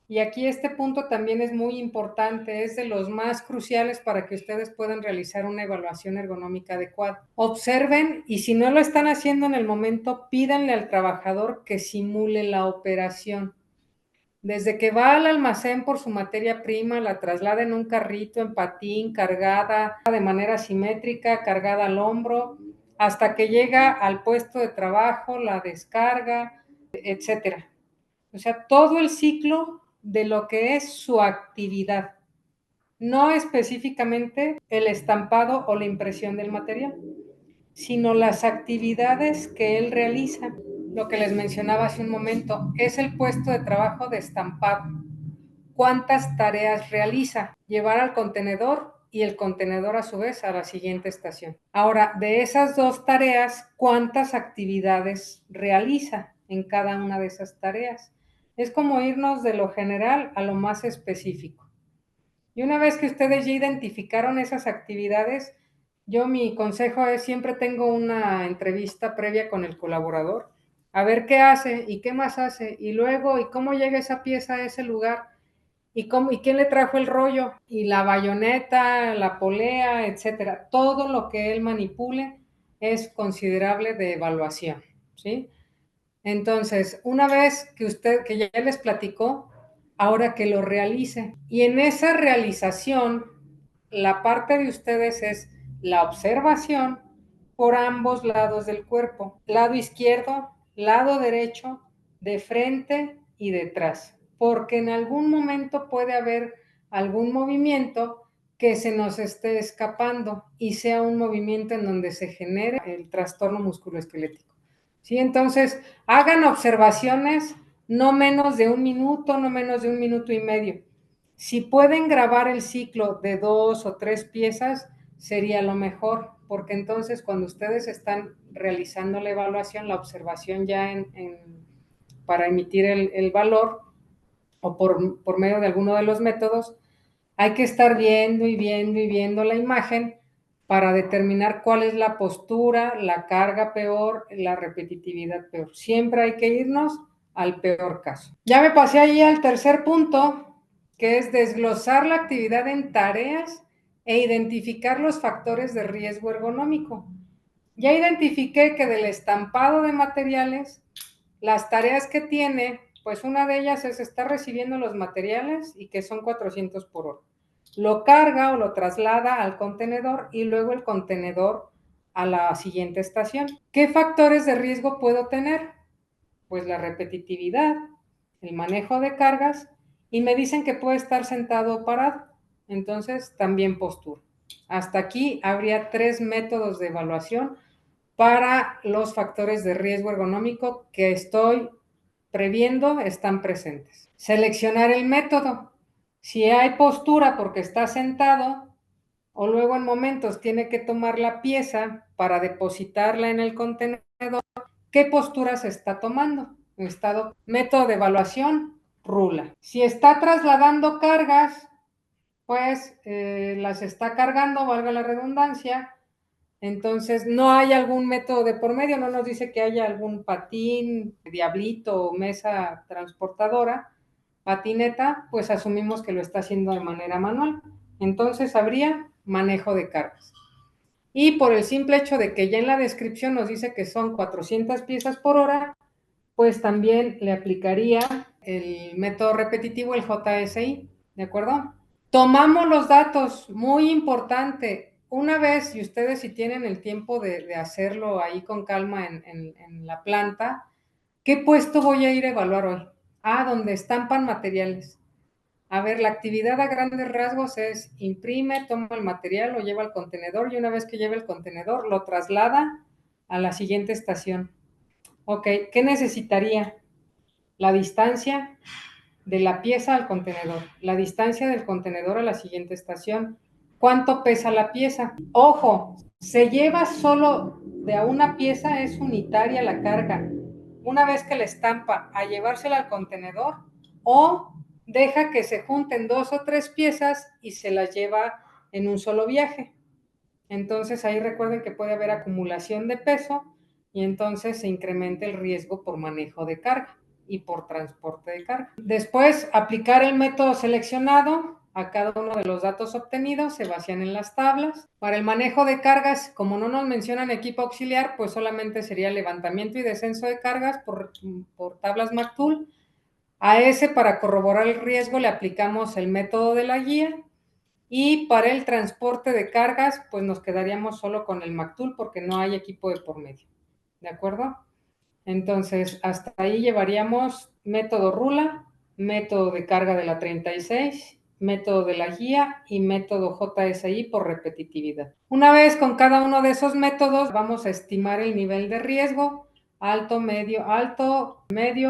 Y aquí este punto también es muy importante, es de los más cruciales para que ustedes puedan realizar una evaluación ergonómica adecuada. Observen, y si no lo están haciendo en el momento, pídanle al trabajador que simule la operación. Desde que va al almacén por su materia prima, la traslada en un carrito, en patín, cargada de manera simétrica, cargada al hombro, hasta que llega al puesto de trabajo, la descarga, etcétera. O sea, todo el ciclo de lo que es su actividad, no específicamente el estampado o la impresión del material, sino las actividades que él realiza. Lo que les mencionaba hace un momento, es el puesto de trabajo de estampado. ¿Cuántas tareas realiza? Llevar al contenedor y el contenedor a su vez a la siguiente estación. Ahora, de esas 2 tareas, ¿cuántas actividades realiza en cada una de esas tareas? Es como irnos de lo general a lo más específico. Y una vez que ustedes ya identificaron esas actividades, mi consejo es: siempre tengo una entrevista previa con el colaborador, a ver qué hace y qué más hace, y luego, y cómo llega esa pieza a ese lugar, y quién le trajo el rollo, y la bayoneta, la polea, etcétera. Todo lo que él manipule es considerable de evaluación, ¿sí? Entonces, una vez que ya les platicó, ahora que lo realice. Y en esa realización, la parte de ustedes es la observación por ambos lados del cuerpo: lado izquierdo, lado derecho, de frente y detrás. Porque en algún momento puede haber algún movimiento que se nos esté escapando y sea un movimiento en donde se genere el trastorno musculoesquelético. ¿Sí? Entonces, hagan observaciones no menos de 1 minuto, no menos de 1 minuto y medio. Si pueden grabar el ciclo de 2 o 3 piezas, sería lo mejor, porque entonces cuando ustedes están realizando la evaluación, la observación ya para emitir el valor o por medio de alguno de los métodos, hay que estar viendo y viendo y viendo la imagen para determinar cuál es la postura, la carga peor, la repetitividad peor. Siempre hay que irnos al peor caso. Ya me pasé ahí al tercer punto, que es desglosar la actividad en tareas e identificar los factores de riesgo ergonómico. Ya identifiqué que del estampado de materiales, las tareas que tiene, pues una de ellas es estar recibiendo los materiales y que son 400 por hora. Lo carga o lo traslada al contenedor y luego el contenedor a la siguiente estación. ¿Qué factores de riesgo puedo tener? Pues la repetitividad, el manejo de cargas y me dicen que puede estar sentado o parado. Entonces, también postura. Hasta aquí habría 3 métodos de evaluación para los factores de riesgo ergonómico que estoy previendo están presentes. Seleccionar el método. Si hay postura porque está sentado o luego en momentos tiene que tomar la pieza para depositarla en el contenedor, ¿qué postura se está tomando? Método de evaluación, rula. Si está trasladando cargas, pues las está cargando, valga la redundancia. Entonces, no hay algún método de por medio, no nos dice que haya algún patín, diablito o mesa transportadora, patineta, pues asumimos que lo está haciendo de manera manual. Entonces, habría manejo de cargas. Y por el simple hecho de que ya en la descripción nos dice que son 400 piezas por hora, pues también le aplicaría el método repetitivo, el JSI, ¿de acuerdo? Tomamos los datos, muy importante. Una vez, y ustedes si tienen el tiempo de hacerlo ahí con calma en la planta, ¿qué puesto voy a ir a evaluar hoy? Ah, donde estampan materiales. A ver, la actividad a grandes rasgos es imprime, toma el material, lo lleva al contenedor y una vez que lleva el contenedor lo traslada a la siguiente estación. Ok, ¿qué necesitaría? La distancia de la pieza al contenedor, la distancia del contenedor a la siguiente estación, cuánto pesa la pieza. Ojo, se lleva solo de a una pieza, es unitaria la carga. Una vez que la estampa a llevársela al contenedor o deja que se junten 2 o 3 piezas y se las lleva en un solo viaje. Entonces ahí recuerden que puede haber acumulación de peso y entonces se incrementa el riesgo por manejo de carga y por transporte de carga. Después, aplicar el método seleccionado a cada uno de los datos obtenidos, se vacían en las tablas. Para el manejo de cargas, como no nos mencionan equipo auxiliar, pues solamente sería levantamiento y descenso de cargas por tablas MACTOOL. A ese, para corroborar el riesgo, le aplicamos el método de la guía. Y para el transporte de cargas, pues nos quedaríamos solo con el MACTOOL porque no hay equipo de por medio. ¿De acuerdo? Entonces, hasta ahí llevaríamos método Rula, método de carga de la 36, método de la guía y método JSI por repetitividad. Una vez con cada uno de esos métodos, vamos a estimar el nivel de riesgo, alto, medio,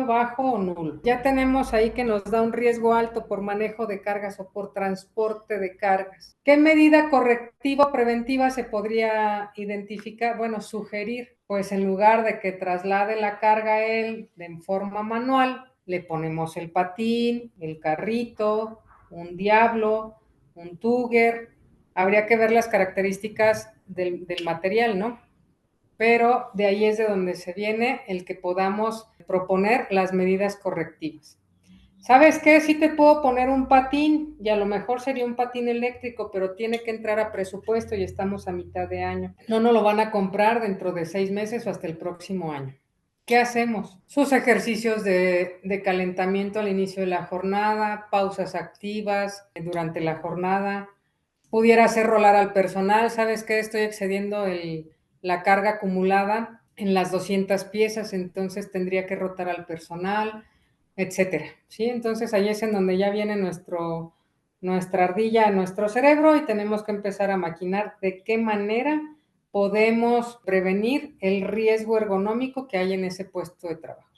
bajo o nulo. Ya tenemos ahí que nos da un riesgo alto por manejo de cargas o por transporte de cargas. ¿Qué medida correctiva o preventiva se podría identificar? Bueno, sugerir, pues en lugar de que traslade la carga él de forma manual, le ponemos el patín, el carrito, un diablo, un tugger. Habría que ver las características del material, ¿no? Pero de ahí es de donde se viene el que podamos proponer las medidas correctivas. ¿Sabes qué? Sí te puedo poner un patín y a lo mejor sería un patín eléctrico, pero tiene que entrar a presupuesto y estamos a mitad de año. No nos lo van a comprar dentro de 6 meses o hasta el próximo año. ¿Qué hacemos? Sus ejercicios de calentamiento al inicio de la jornada, pausas activas durante la jornada. Pudiera hacer rolar al personal. ¿Sabes qué? Estoy excediendo la carga acumulada en las 200 piezas, entonces tendría que rotar al personal, etcétera. ¿Sí? Entonces ahí es en donde ya viene nuestra ardilla a nuestro cerebro y tenemos que empezar a maquinar de qué manera podemos prevenir el riesgo ergonómico que hay en ese puesto de trabajo.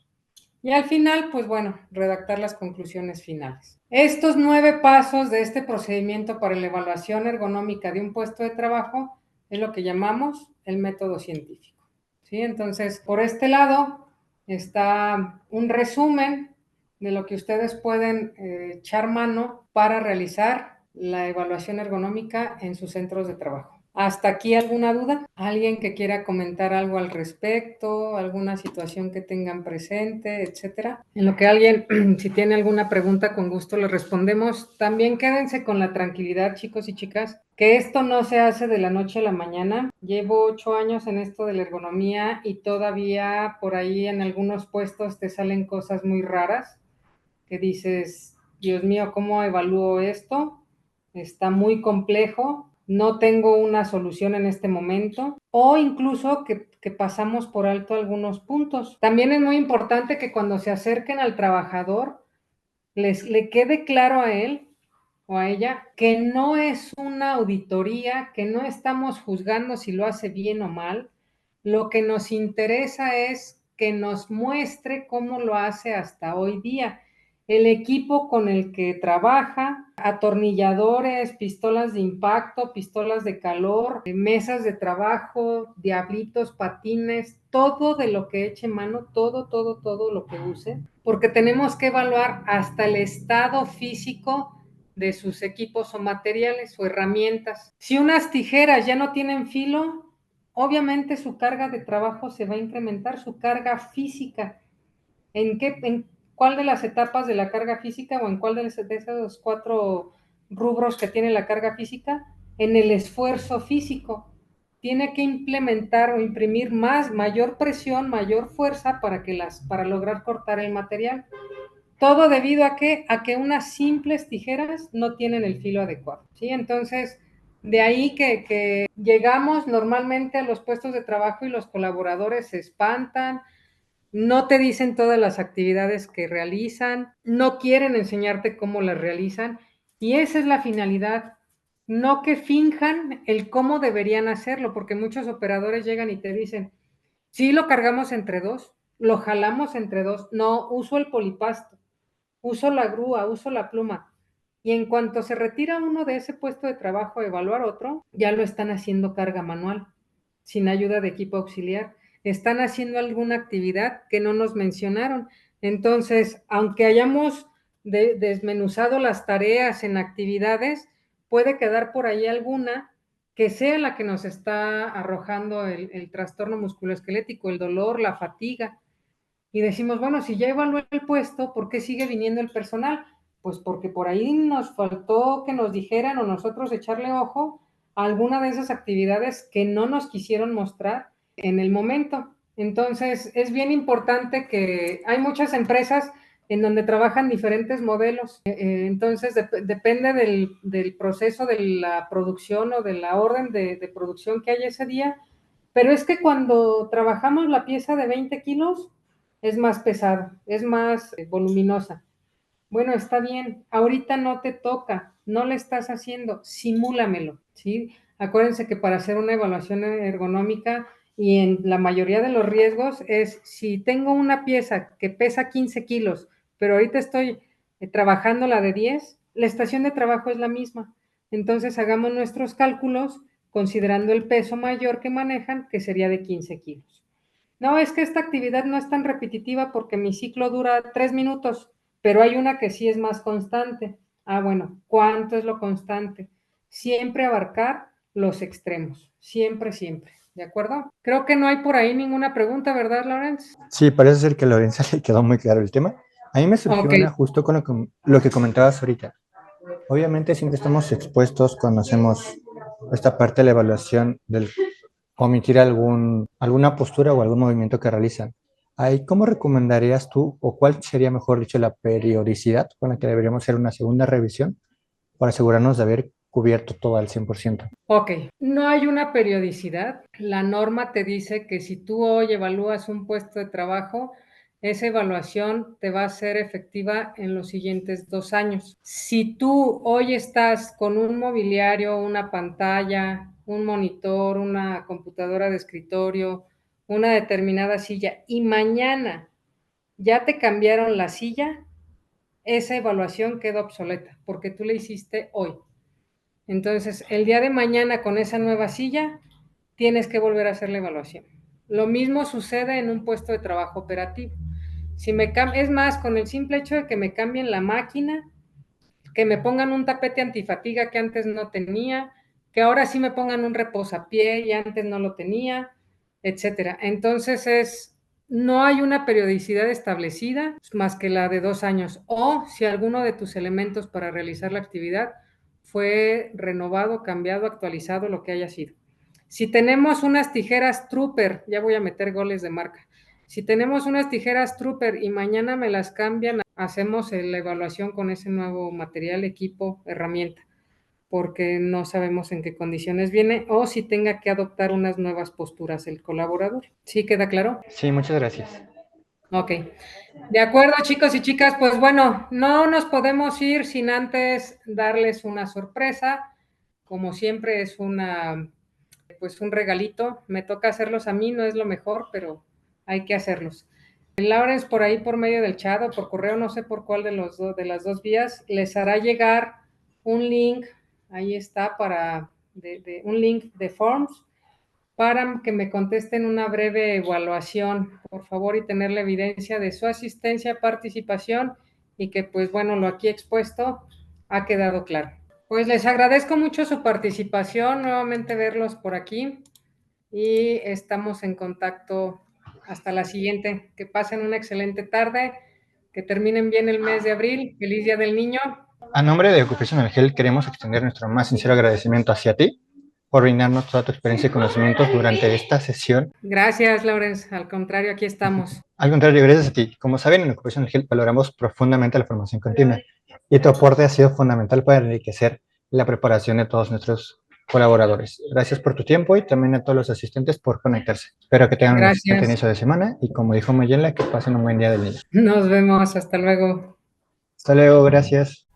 Y al final, pues bueno, redactar las conclusiones finales. Estos 9 pasos de este procedimiento para la evaluación ergonómica de un puesto de trabajo es lo que llamamos el método científico. ¿Sí? Entonces, por este lado está un resumen de lo que ustedes pueden echar mano para realizar la evaluación ergonómica en sus centros de trabajo. ¿Hasta aquí alguna duda? ¿Alguien que quiera comentar algo al respecto? ¿Alguna situación que tengan presente, etcétera? En lo que alguien, si tiene alguna pregunta, con gusto le respondemos. También quédense con la tranquilidad, chicos y chicas, que esto no se hace de la noche a la mañana. Llevo 8 años en esto de la ergonomía y todavía por ahí en algunos puestos te salen cosas muy raras que dices, Dios mío, ¿cómo evalúo esto? Está muy complejo, no tengo una solución en este momento, o incluso que pasamos por alto algunos puntos. También es muy importante que cuando se acerquen al trabajador, le quede claro a él o a ella que no es una auditoría, que no estamos juzgando si lo hace bien o mal. Lo que nos interesa es que nos muestre cómo lo hace hasta hoy día. El equipo con el que trabaja, atornilladores, pistolas de impacto, pistolas de calor, mesas de trabajo, diablitos, patines, todo de lo que eche mano, todo lo que use, porque tenemos que evaluar hasta el estado físico de sus equipos o materiales o herramientas. Si unas tijeras ya no tienen filo, obviamente su carga de trabajo se va a incrementar, su carga física. ¿En cuál de las etapas de la carga física o en cuál de esos 4 rubros que tiene la carga física? En el esfuerzo físico. Tiene que implementar o imprimir mayor presión, mayor fuerza para lograr cortar el material. Todo debido a que unas simples tijeras no tienen el filo adecuado, ¿sí? Entonces, de ahí que llegamos normalmente a los puestos de trabajo y los colaboradores se espantan, no te dicen todas las actividades que realizan, no quieren enseñarte cómo las realizan, y esa es la finalidad, no que finjan el cómo deberían hacerlo, porque muchos operadores llegan y te dicen, sí, lo cargamos entre 2, lo jalamos entre 2, no, uso el polipasto, uso la grúa, uso la pluma. Y en cuanto se retira uno de ese puesto de trabajo a evaluar otro, ya lo están haciendo carga manual, sin ayuda de equipo auxiliar. Están haciendo alguna actividad que no nos mencionaron. Entonces, aunque hayamos desmenuzado las tareas en actividades, puede quedar por ahí alguna que sea la que nos está arrojando el trastorno musculoesquelético, el dolor, la fatiga. Y decimos, bueno, si ya evalué el puesto, ¿por qué sigue viniendo el personal? Pues porque por ahí nos faltó que nos dijeran o nosotros echarle ojo a alguna de esas actividades que no nos quisieron mostrar en el momento. Entonces, es bien importante que hay muchas empresas en donde trabajan diferentes modelos. Entonces, depende del proceso de la producción o de la orden de producción que haya ese día. Pero es que cuando trabajamos la pieza de 20 kilos, es más pesado, es más voluminosa. Bueno, está bien, ahorita no te toca, no le estás haciendo, simúlamelo, ¿sí? Acuérdense que para hacer una evaluación ergonómica y en la mayoría de los riesgos es, si tengo una pieza que pesa 15 kilos, pero ahorita estoy trabajando la de 10, la estación de trabajo es la misma. Entonces hagamos nuestros cálculos considerando el peso mayor que manejan, que sería de 15 kilos. No, es que esta actividad no es tan repetitiva porque mi ciclo dura 3 minutos, pero hay una que sí es más constante. Ah, bueno, ¿cuánto es lo constante? Siempre abarcar los extremos, siempre, siempre. ¿De acuerdo? Creo que no hay por ahí ninguna pregunta, ¿verdad, Lawrence? Sí, parece ser que a Lorenza le quedó muy claro el tema. A mí me surgió Ok, una justo con lo que comentabas ahorita. Obviamente siempre estamos expuestos cuando hacemos esta parte de la evaluación del omitir alguna postura o algún movimiento que realizan. Ahí, ¿cómo recomendarías tú o cuál sería, mejor dicho, la periodicidad con la que deberíamos hacer una segunda revisión para asegurarnos de haber cubierto todo al 100%? ok. No hay una periodicidad. La norma te dice que si tú hoy evalúas un puesto de trabajo, esa evaluación te va a ser efectiva en los siguientes 2 años. Si tú hoy estás con un mobiliario, una pantalla, un monitor, una computadora de escritorio, una determinada silla, y mañana ya te cambiaron la silla, esa evaluación queda obsoleta porque tú la hiciste hoy. Entonces, el día de mañana con esa nueva silla, tienes que volver a hacer la evaluación. Lo mismo sucede en un puesto de trabajo operativo. Si me es más, con el simple hecho de que me cambien la máquina, que me pongan un tapete antifatiga que antes no tenía, que ahora sí me pongan un reposapié y antes no lo tenía, etcétera. Entonces no hay una periodicidad establecida más que la de 2 años. O si alguno de tus elementos para realizar la actividad fue renovado, cambiado, actualizado, lo que haya sido. Si tenemos unas tijeras Trooper, ya voy a meter goles de marca. Si tenemos unas tijeras Trooper y mañana me las cambian, hacemos la evaluación con ese nuevo material, equipo, herramienta, porque no sabemos en qué condiciones viene o si tenga que adoptar unas nuevas posturas el colaborador. ¿Sí queda claro? Sí, muchas gracias. Ok. De acuerdo, chicos y chicas, pues bueno, no nos podemos ir sin antes darles una sorpresa. Como siempre es pues un regalito. Me toca hacerlos a mí, no es lo mejor, pero hay que hacerlos. Lawrence por ahí por medio del chat o por correo, no sé por cuál de las dos vías, les hará llegar un link, ahí está, un link de Forms para que me contesten una breve evaluación, por favor, y tener la evidencia de su asistencia, participación y que, pues bueno, lo aquí expuesto ha quedado claro. Pues les agradezco mucho su participación, nuevamente verlos por aquí y estamos en contacto hasta la siguiente. Que pasen una excelente tarde, que terminen bien el mes de abril. Feliz Día del Niño. A nombre de Occupational Health queremos extender nuestro más sincero agradecimiento hacia ti por brindarnos toda tu experiencia y conocimientos durante esta sesión. Gracias, Lawrence. Al contrario, aquí estamos. Al contrario, gracias a ti. Como saben, en Occupational Health valoramos profundamente la formación continua y tu aporte ha sido fundamental para enriquecer la preparación de todos nuestros colaboradores. Gracias por tu tiempo y también a todos los asistentes por conectarse. Espero que tengan un excelente Gracias. inicio de semana y como dijo Mayela, que pasen un buen día del niño. Nos vemos. Hasta luego. Hasta luego, gracias.